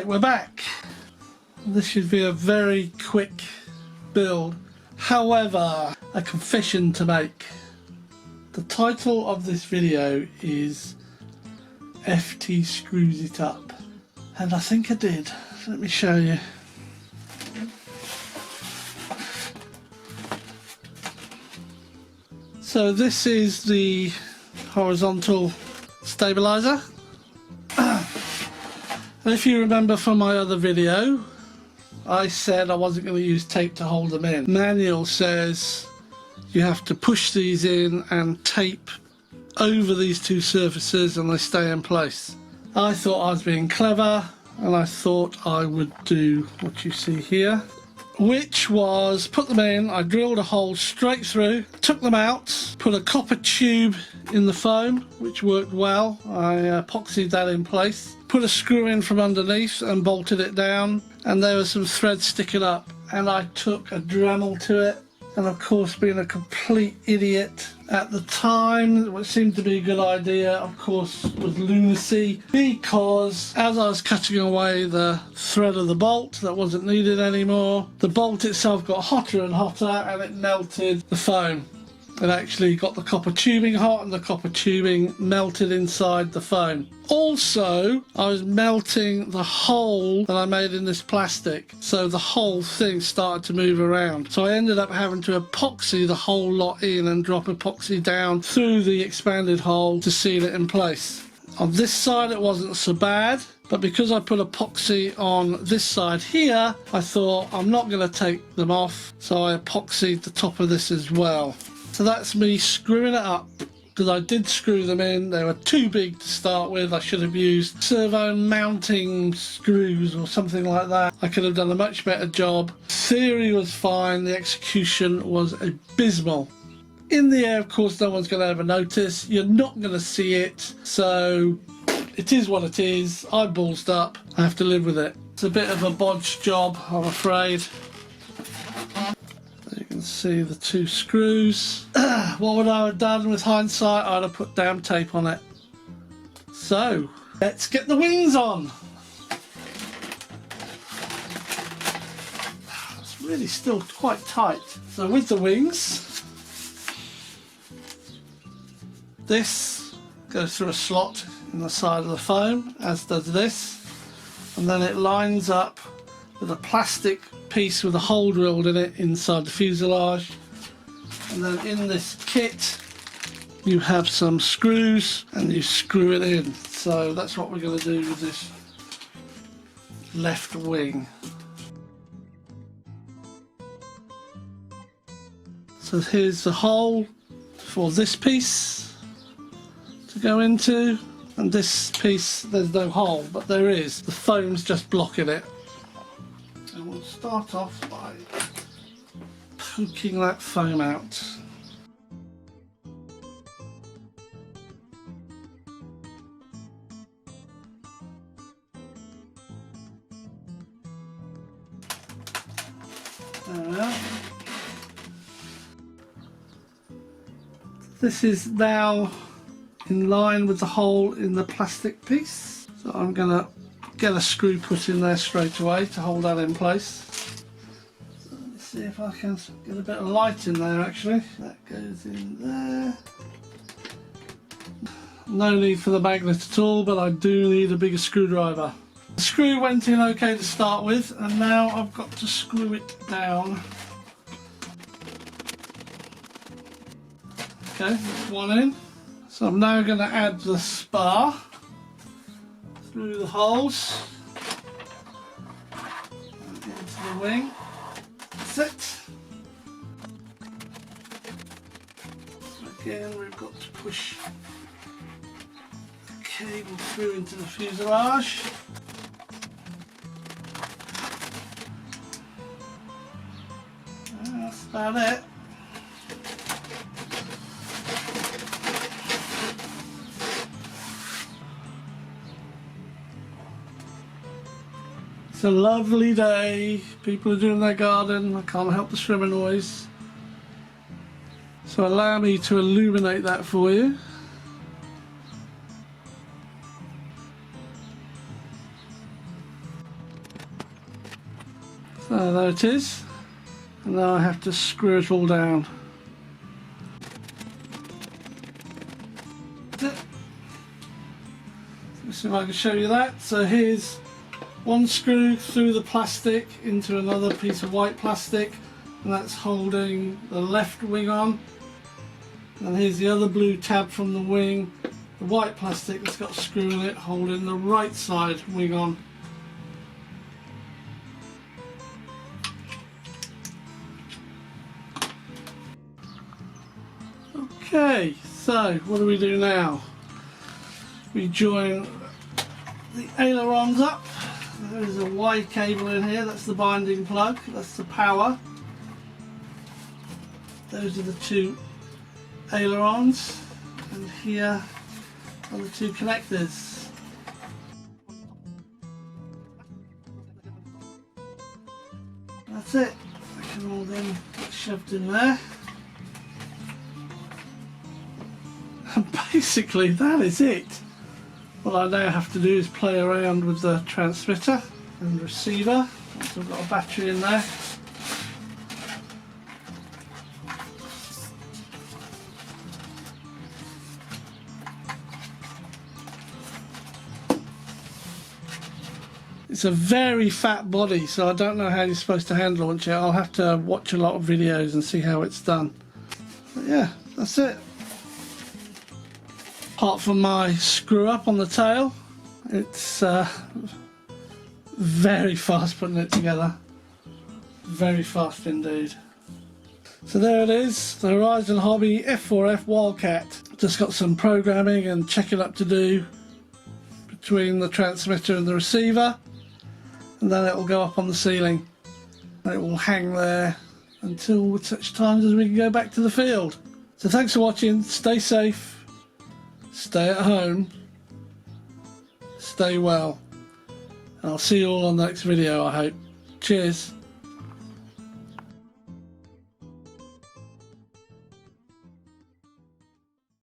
we're back. This should be a very quick build. However, a confession to make. The title of this video is FT Screws It Up. And I think I did. Let me show you. So this is the horizontal stabilizer. And if you remember from my other video, I said I wasn't going to use tape to hold them in. Manual says you have to push these in and tape over these two surfaces and they stay in place. I thought I was being clever and I thought I would do what you see here, which was put them in. I drilled a hole straight through, took them out, put a copper tube in the foam, which worked well. I epoxied that in place, put a screw in from underneath and bolted it down, and there were some threads sticking up, and I took a Dremel to it. And of course, being a complete idiot at the time, what seemed to be a good idea, of course, was lunacy, because as I was cutting away the thread of the bolt that wasn't needed anymore, the bolt itself got hotter and hotter and it melted the foam. It actually got the copper tubing hot and the copper tubing melted inside the foam. Also, I was melting the hole that I made in this plastic, so the whole thing started to move around. So I ended up having to epoxy the whole lot in and drop epoxy down through the expanded hole to seal it in place. On this side it wasn't so bad, but because I put epoxy on this side here, I thought I'm not going to take them off, so I epoxied the top of this as well. So that's me screwing it up, because I did screw them in. They were too big to start with. I should have used servo mounting screws or something like that. I could have done a much better job. Theory was fine, the execution was abysmal. In the air, of course, no one's going to ever notice. You're not going to see it, so it is what it is. I ballsed up. I have to live with it. It's a bit of a bodged job, I'm afraid. You can see the two screws. What would I have done with hindsight? I'd have put down tape on it. So, let's get the wings on. It's really still quite tight. So with the wings, this goes through a slot in the side of the foam, as does this. And then it lines up with a plastic piece with a hole drilled in it inside the fuselage. And then in this kit you have some screws and you screw it in. So that's what we're going to do with this left wing. So here's the hole for this piece to go into, and this piece there's no hole, but there is. The foam's just blocking it. And we'll start off by poking that foam out. There we are. This is now in line with the hole in the plastic piece. So I'm going to get a screw put in there straight away to hold that in place. So let me see if I can get a bit of light in there actually. That goes in there. No need for the magnet at all, but I do need a bigger screwdriver. The screw went in okay to start with, and now I've got to screw it down. Okay, that's one in. So I'm now going to add the spar through the holes and into the wing. That's it. So again, we've got to push the cable through into the fuselage. And that's about it. It's a lovely day, people are doing their garden, I can't help the shrimmer noise. So allow me to illuminate that for you. So there it is, and now I have to screw it all down. Let's see if I can show you that. So here's one screw through the plastic into another piece of white plastic, and that's holding the left wing on. And here's the other blue tab from the wing, the white plastic that's got a screw in it holding the right side wing on. Okay, so what do we do now? We join the ailerons up. There's a Y cable in here, that's the binding plug, that's the power. Those are the two ailerons, and here are the two connectors. That's it. I can all then get shoved in there. And basically that is it. What I now have to do is play around with the transmitter and receiver once I've got a battery in there. It's a very fat body, so I don't know how you're supposed to hand launch it. I'll have to watch a lot of videos and see how it's done. But yeah, that's it. Apart from my screw up on the tail, it's very fast putting it together. Very fast indeed. So there it is, the Horizon Hobby F4F WIldcat. Just got some programming and checking up to do between the transmitter and the receiver, and then it will go up on the ceiling and it will hang there until such times as we can go back to the field. So thanks for watching, stay safe, stay at home, stay well, and I'll see you all on the next video, I hope. Cheers.